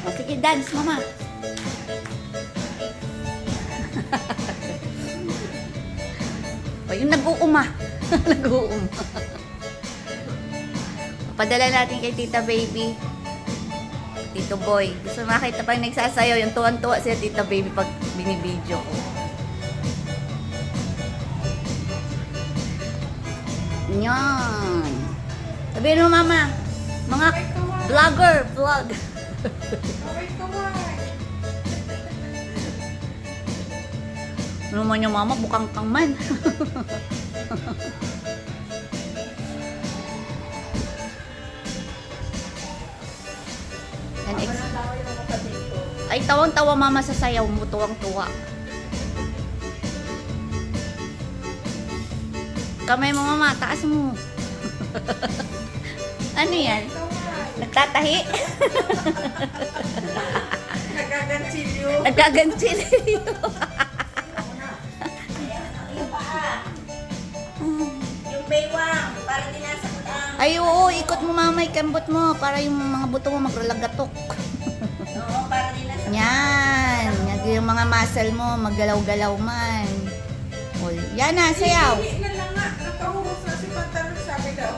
O, sige, dance, mama. O, yung nag-uuma. Nag-uuma. Padala natin kay Tita Baby. Tito Boy. Gusto makita pag nagsasayaw, yung tuwan-tuwa siya Tita Baby pag binibideo ko. Yan. Sabihin mo, mama. Mga vlogger, vlog. Ano man yung mama, bukang kang man. Ay, tawang-tawa mama sa sayaw mo, tuwang-tuwa. Kamay mo mama, taas mo. Ano yan? Nagtatahi? Nagkagansilyo. Nagkagansilyo. Yung baywang, para dinasakot ang... Ay, oo, ikot mo mama, ikambot mo para yung mga buto mo maglagatok. Oo, para dinasakot. Yan. Yung mga muscle mo, maggalaw-galaw man. O, yan na, sayaw. Hindi na lang nga, nakahurot na si Pantalon, sabi daw.